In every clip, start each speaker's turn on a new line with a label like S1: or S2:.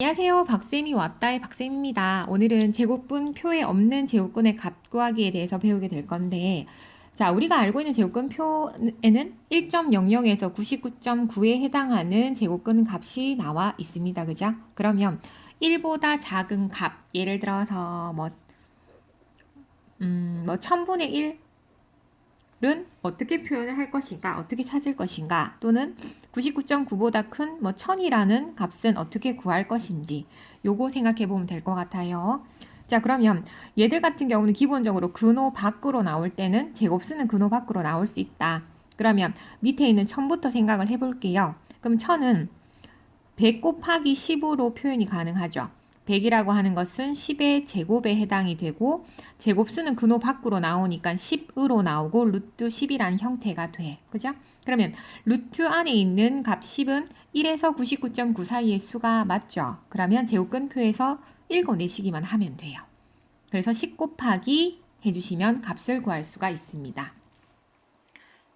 S1: 안녕하세요. 박쌤이 왔다의 박쌤입니다. 오늘은 제곱근 표에 없는 제곱근의 값 구하기에 대해서 배우게 될 건데, 자, 우리가 알고 있는 제곱근 표에는 1.00에서 99.9에 해당하는 제곱근 값이 나와 있습니다. 그죠? 그러면 1보다 작은 값, 예를 들어서 1000분의 1 은 어떻게 표현을 할 것인가, 어떻게 찾을 것인가, 또는 99.9보다 큰 1000이라는 값은 어떻게 구할 것인지 요거 생각해 보면 될 것 같아요. 자, 그러면 얘들 같은 경우는 기본적으로 근호 밖으로 나올 때는 제곱수는 근호 밖으로 나올 수 있다. 그러면 밑에 있는 1000부터 생각을 해볼게요. 그럼 1000은 100 곱하기 10으로 표현이 가능하죠. 100이라고 하는 것은 10의 제곱에 해당이 되고 제곱수는 근호 밖으로 나오니까 10으로 나오고 루트 10이라는 형태가 돼. 그죠? 그러면 루트 안에 있는 값 10은 1에서 99.9 사이의 수가 맞죠? 그러면 제곱근표에서 읽어내시기만 하면 돼요. 그래서 10 곱하기 해주시면 값을 구할 수가 있습니다.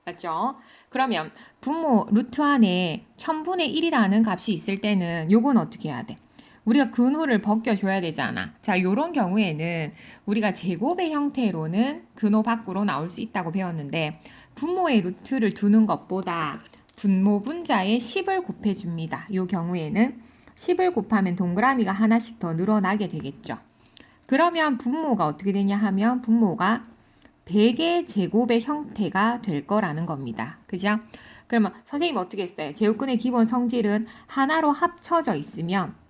S1: 맞죠? 그러면 분모 루트 안에 1000분의 1이라는 값이 있을 때는 요건 어떻게 해야 돼? 우리가 근호를 벗겨줘야 되잖아. 자, 요런 경우에는 우리가 제곱의 형태로는 근호 밖으로 나올 수 있다고 배웠는데 분모의 루트를 두는 것보다 분모 분자에 10을 곱해줍니다. 요 경우에는 10을 곱하면 동그라미가 하나씩 더 늘어나게 되겠죠. 그러면 분모가 어떻게 되냐 하면 분모가 100의 제곱의 형태가 될 거라는 겁니다. 그죠? 그러면 선생님 어떻게 했어요? 제곱근의 기본 성질은 하나로 합쳐져 있으면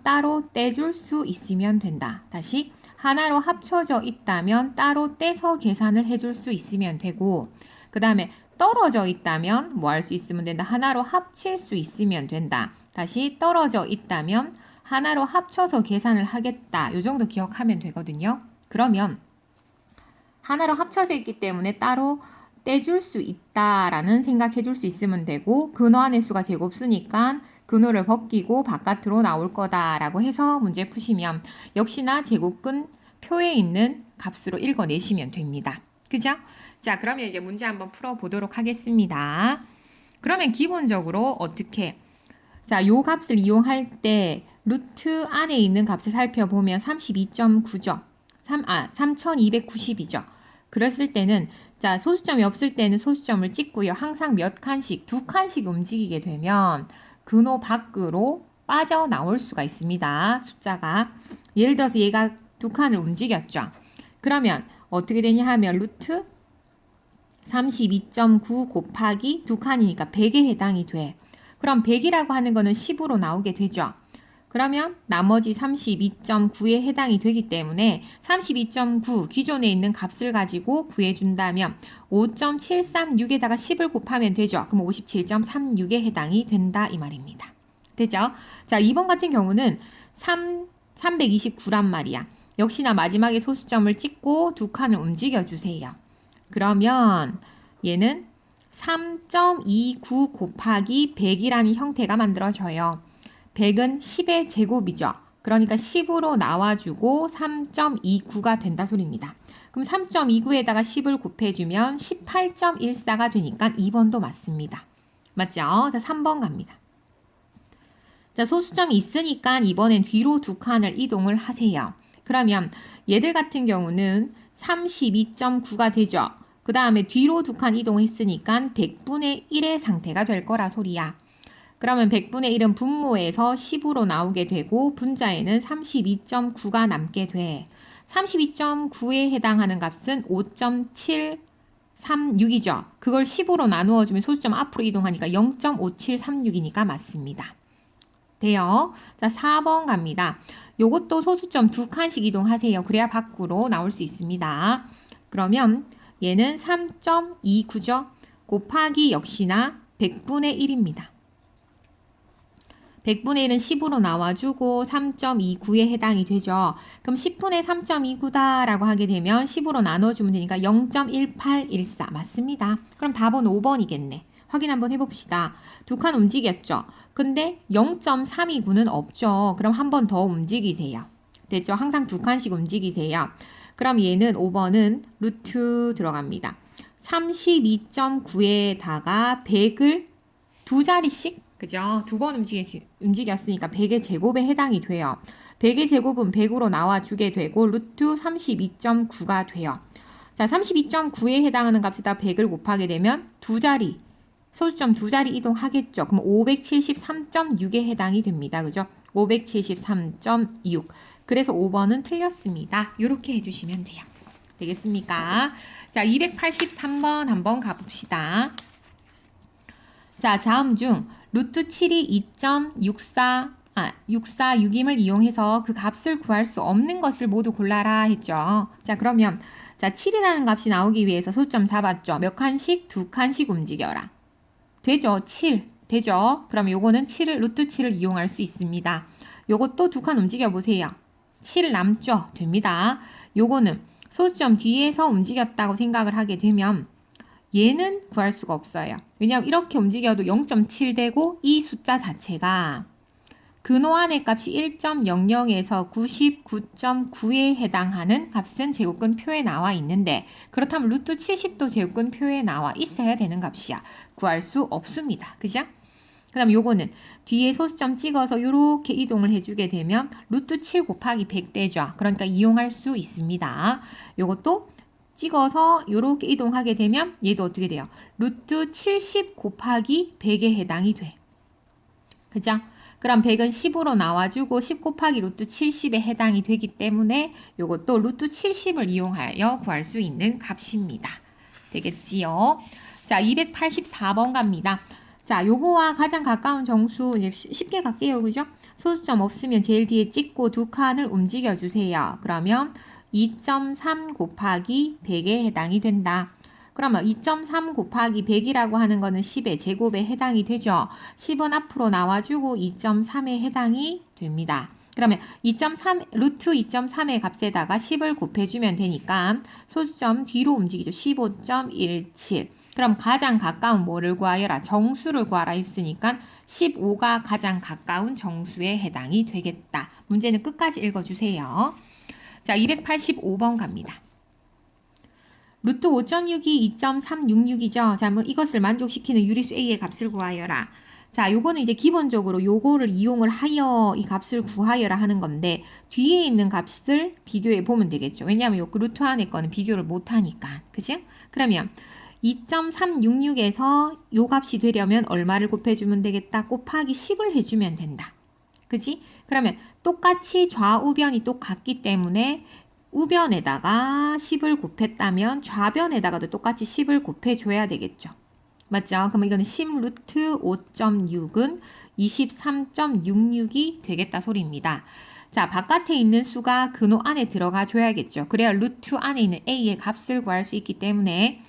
S1: 따로 떼줄 수 있으면 된다. 다시 하나로 합쳐져 있다면 따로 떼서 계산을 해줄 수 있으면 되고 그 다음에 떨어져 있다면 뭐 할 수 있으면 된다. 하나로 합칠 수 있으면 된다. 다시 떨어져 있다면 하나로 합쳐서 계산을 하겠다. 이 정도 기억하면 되거든요. 그러면 하나로 합쳐져 있기 때문에 따로 떼줄 수 있다라는 생각해 줄 수 있으면 되고 근호 안의 수가 제곱수니까 근호를 벗기고 바깥으로 나올 거다라고 해서 문제 푸시면 역시나 제곱근 표에 있는 값으로 읽어내시면 됩니다. 그죠? 자, 그러면 이제 문제 한번 풀어보도록 하겠습니다. 그러면 기본적으로 어떻게 자, 요 값을 이용할 때 루트 안에 있는 값을 살펴보면 32.9죠. 3290이죠. 그랬을 때는 자, 소수점이 없을 때는 소수점을 찍고요. 항상 몇 칸씩, 2칸씩 움직이게 되면 근호 밖으로 빠져나올 수가 있습니다. 숫자가. 예를 들어서 얘가 2칸을 움직였죠. 그러면 어떻게 되냐 하면 루트 32.9 곱하기 2칸이니까 100에 해당이 돼. 그럼 100이라고 하는 거는 10으로 나오게 되죠. 그러면 나머지 32.9에 해당이 되기 때문에 32.9 기존에 있는 값을 가지고 구해준다면 5.736에다가 10을 곱하면 되죠. 그럼 57.36에 해당이 된다 이 말입니다. 되죠? 자, 2번 같은 경우는 329란 말이야. 역시나 마지막에 소수점을 찍고 2칸을 움직여주세요. 그러면 얘는 3.29 곱하기 100이라는 형태가 만들어져요. 100은 10의 제곱이죠. 그러니까 10으로 나와주고 3.29가 된다 소리입니다. 그럼 3.29에다가 10을 곱해주면 18.14가 되니까 2번도 맞습니다. 맞죠? 자, 3번 갑니다. 자, 소수점이 있으니까 이번엔 뒤로 2칸을 이동을 하세요. 그러면 얘들 같은 경우는 32.9가 되죠. 그 다음에 뒤로 2칸 이동했으니까 100분의 1의 상태가 될 거라 소리야. 그러면 100분의 1은 분모에서 10으로 나오게 되고 분자에는 32.9가 남게 돼. 32.9에 해당하는 값은 5.736이죠. 그걸 10으로 나누어주면 소수점 앞으로 이동하니까 0.5736이니까 맞습니다. 돼요. 자, 4번 갑니다. 요것도 소수점 2칸씩 이동하세요. 그래야 밖으로 나올 수 있습니다. 그러면 얘는 3.29죠. 곱하기 역시나 100분의 1입니다. 100분의 1은 10으로 나와주고 3.29에 해당이 되죠. 그럼 10분의 3.29다라고 하게 되면 10으로 나눠주면 되니까 0.1814 맞습니다. 그럼 답은 5번이겠네. 확인 한번 해봅시다. 2칸 움직였죠. 근데 0.329는 없죠. 그럼 한 번 더 움직이세요. 됐죠? 항상 2칸씩 움직이세요. 그럼 얘는 5번은 루트 들어갑니다. 32.9에다가 100을 두 자리씩 그죠? 두 번 움직였으니까 100의 제곱에 해당이 돼요. 100의 제곱은 100으로 나와주게 되고 루트 32.9가 돼요. 자, 32.9에 해당하는 값에다 100을 곱하게 되면 두 자리, 소수점 두 자리 이동하겠죠. 그럼 573.6에 해당이 됩니다. 그죠? 573.6. 그래서 5번은 틀렸습니다. 이렇게 해주시면 돼요. 되겠습니까? 자, 283번 한번 가봅시다. 자, 다음 중 루트 7이 2.646임을 이용해서 그 값을 구할 수 없는 것을 모두 골라라 했죠. 자, 그러면 자, 7이라는 값이 나오기 위해서 소점 잡았죠. 몇 칸씩? 두 칸씩 움직여라. 되죠? 7. 되죠? 그럼 요거는 7을 루트 7을 이용할 수 있습니다. 요것도 두 칸 움직여 보세요. 7 남죠? 됩니다. 요거는 소점 뒤에서 움직였다고 생각을 하게 되면 얘는 구할 수가 없어요. 왜냐하면 이렇게 움직여도 0.7 되고 이 숫자 자체가 근호 안의 값이 1.00에서 99.9에 해당하는 값은 제곱근표에 나와 있는데 그렇다면 루트 70도 제곱근표에 나와 있어야 되는 값이야. 구할 수 없습니다. 그죠? 그 다음 요거는 뒤에 소수점 찍어서 이렇게 이동을 해주게 되면 루트 7 곱하기 100 되죠. 그러니까 이용할 수 있습니다. 요것도 찍어서 이렇게 이동하게 되면 얘도 어떻게 돼요? 루트 70 곱하기 100에 해당이 돼. 그죠? 그럼 100은 10으로 나와주고 10 곱하기 루트 70에 해당이 되기 때문에 이것도 루트 70을 이용하여 구할 수 있는 값입니다. 되겠지요? 자, 284번 갑니다. 자, 요거와 가장 가까운 정수 이제 쉽게 갈게요. 그죠? 소수점 없으면 제일 뒤에 찍고 두 칸을 움직여 주세요. 그러면 2.3 곱하기 100에 해당이 된다. 그러면 2.3 곱하기 100이라고 하는 거는 10의 제곱에 해당이 되죠. 10은 앞으로 나와주고 2.3에 해당이 됩니다. 그러면 2.3, 루트 2.3의 값에다가 10을 곱해주면 되니까 소수점 뒤로 움직이죠. 15.17. 그럼 가장 가까운 뭐를 구하여라? 정수를 구하라 했으니까 15가 가장 가까운 정수에 해당이 되겠다. 문제는 끝까지 읽어주세요. 자, 285번 갑니다. 루트 5.6이 2.366이죠. 자, 뭐 이것을 만족시키는 유리수 A의 값을 구하여라. 자, 요거는 이제 기본적으로 요거를 이용을 하여 이 값을 구하여라 하는 건데 뒤에 있는 값을 비교해 보면 되겠죠. 왜냐하면 요 루트 안에 거는 비교를 못 하니까. 그죠? 그러면 2.366에서 요 값이 되려면 얼마를 곱해주면 되겠다? 곱하기 10을 해주면 된다. 그지? 그러면 똑같이 좌우변이 똑같기 때문에 우변에다가 10을 곱했다면 좌변에다가도 똑같이 10을 곱해줘야 되겠죠. 맞죠? 그럼 이거는 10 루트 5.6은 23.66이 되겠다 소리입니다. 자, 바깥에 있는 수가 근호 안에 들어가 줘야겠죠. 그래야 루트 안에 있는 A의 값을 구할 수 있기 때문에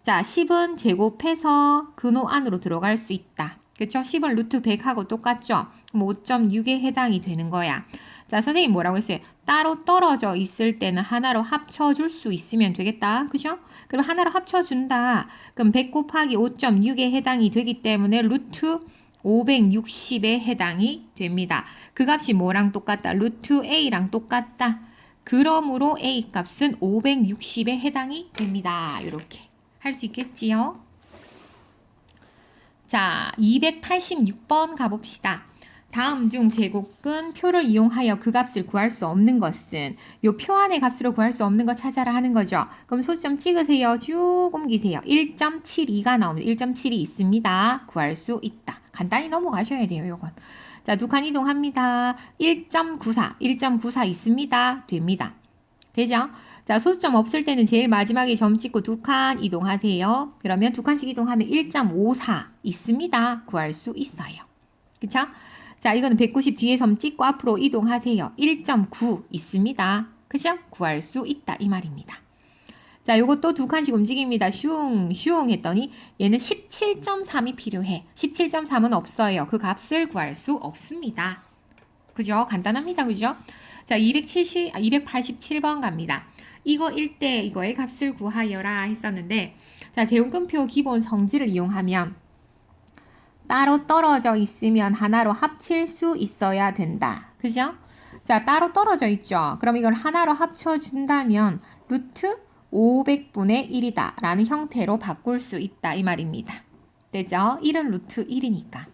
S1: 자, 10은 제곱해서 근호 안으로 들어갈 수 있다. 그쵸? 10은 루트 100하고 똑같죠? 그럼 5.6에 해당이 되는 거야. 자, 선생님 뭐라고 했어요? 따로 떨어져 있을 때는 하나로 합쳐줄 수 있으면 되겠다. 그죠? 그럼 하나로 합쳐준다. 그럼 100 곱하기 5.6에 해당이 되기 때문에 루트 560에 해당이 됩니다. 그 값이 뭐랑 똑같다? 루트 A랑 똑같다. 그러므로 A 값은 560에 해당이 됩니다. 이렇게 할 수 있겠지요? 자, 286번 가봅시다. 다음 중 제곱근 표를 이용하여 그 값을 구할 수 없는 것은 요 표 안의 값으로 구할 수 없는 거 찾아라 하는 거죠. 그럼 소수점 찍으세요. 쭉 옮기세요. 1.72가 나옵니다. 1.7이 있습니다. 구할 수 있다. 간단히 넘어가셔야 돼요. 요건. 자, 두 칸 이동합니다. 1.94. 1.94 있습니다. 됩니다. 되죠? 자, 소수점 없을 때는 제일 마지막에 점 찍고 두 칸 이동하세요. 그러면 두 칸씩 이동하면 1.54 있습니다. 구할 수 있어요. 그쵸? 자, 이거는 190 뒤에 점 찍고 앞으로 이동하세요. 1.9 있습니다. 그죠? 구할 수 있다. 이 말입니다. 자, 요것도 두 칸씩 움직입니다. 슝 했더니 얘는 17.3이 필요해. 17.3은 없어요. 그 값을 구할 수 없습니다. 그죠? 간단합니다. 그죠? 자, 287번 갑니다. 이거 1대 이거의 값을 구하여라 했었는데 자, 제곱근표 기본 성질을 이용하면 따로 떨어져 있으면 하나로 합칠 수 있어야 된다. 그죠? 자, 따로 떨어져 있죠. 그럼 이걸 하나로 합쳐준다면 루트 500분의 1이다 라는 형태로 바꿀 수 있다 이 말입니다. 되죠? 1은 루트 1이니까.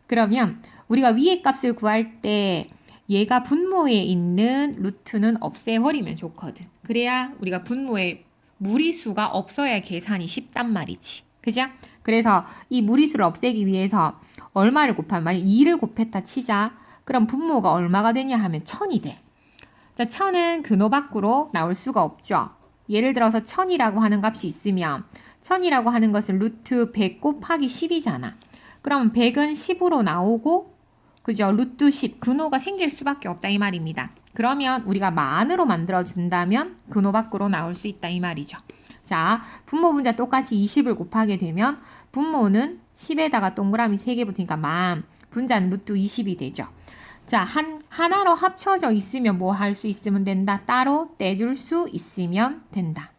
S1: 그러면 우리가 위의 값을 구할 때 얘가 분모에 있는 루트는 없애버리면 좋거든. 그래야 우리가 분모에 무리수가 없어야 계산이 쉽단 말이지. 그죠? 그래서 이 무리수를 없애기 위해서 얼마를 곱하면, 만약 2를 곱했다 치자. 그럼 분모가 얼마가 되냐 하면 1000이 돼. 자, 1000은 근호 밖으로 나올 수가 없죠. 예를 들어서 1000이라고 하는 값이 있으면 1000이라고 하는 것은 루트 100 곱하기 10이잖아. 그럼 100은 10으로 나오고, 그죠? 루트 10, 근호가 생길 수밖에 없다 이 말입니다. 그러면 우리가 만으로 만들어준다면 근호 밖으로 나올 수 있다 이 말이죠. 자, 분모 분자 똑같이 20을 곱하게 되면 분모는 10에다가 동그라미 3개 붙으니까 만, 분자는 루트 20이 되죠. 자, 하나로 합쳐져 있으면 뭐 할 수 있으면 된다? 따로 떼줄 수 있으면 된다.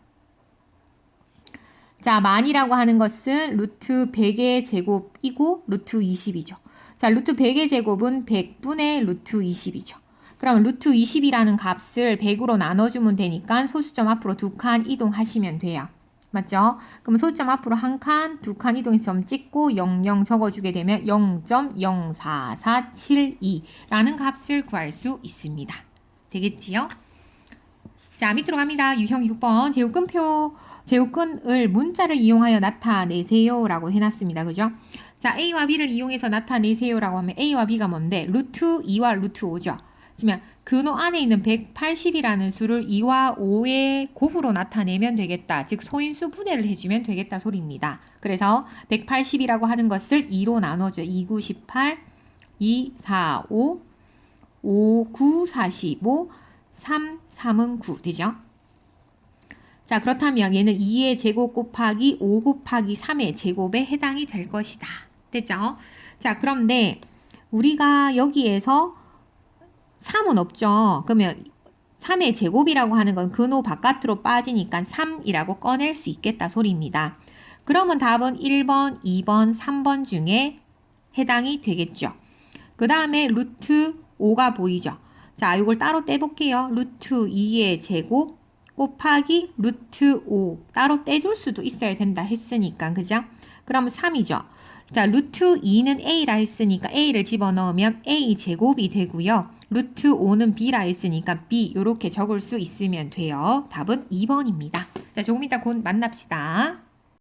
S1: 자, 만이라고 하는 것은 루트 100의 제곱이고 루트 20이죠. 자, 루트 100의 제곱은 100분의 루트 20이죠. 그럼 루트 20이라는 값을 100으로 나눠주면 되니까 소수점 앞으로 2칸 이동하시면 돼요. 맞죠? 그럼 소수점 앞으로 1칸, 2칸 이동해서 점 찍고 00 적어주게 되면 0.04472라는 값을 구할 수 있습니다. 되겠지요? 자, 밑으로 갑니다. 유형 6번 제곱근표, 제곱근을 문자를 이용하여 나타내세요 라고 해놨습니다. 그죠? 자, A와 B를 이용해서 나타내세요 라고 하면 A와 B가 뭔데? 루트 2와 루트 5죠. 그러면 근호 안에 있는 180이라는 수를 2와 5의 곱으로 나타내면 되겠다. 즉 소인수 분해를 해주면 되겠다 소리입니다. 그래서 180이라고 하는 것을 2로 나눠줘. 2, 9, 18, 2, 4, 5, 5, 9, 45, 3, 3은 9 되죠? 자, 그렇다면 얘는 2의 제곱 곱하기 5 곱하기 3의 제곱에 해당이 될 것이다. 됐죠? 자, 그런데 우리가 여기에서 3은 없죠. 그러면 3의 제곱이라고 하는 건 근호 바깥으로 빠지니까 3이라고 꺼낼 수 있겠다 소리입니다. 그러면 답은 1번, 2번, 3번 중에 해당이 되겠죠. 그 다음에 루트 5가 보이죠. 자, 이걸 따로 떼볼게요. 루트 2의 제곱 곱하기 루트 5 따로 떼줄 수도 있어야 된다 했으니까, 그죠? 그러면 3이죠. 자, 루트 2는 A라 했으니까 A를 집어넣으면 A 제곱이 되고요. 루트 5는 B라 했으니까 B 이렇게 적을 수 있으면 돼요. 답은 2번입니다. 자, 조금 이따 곧 만납시다.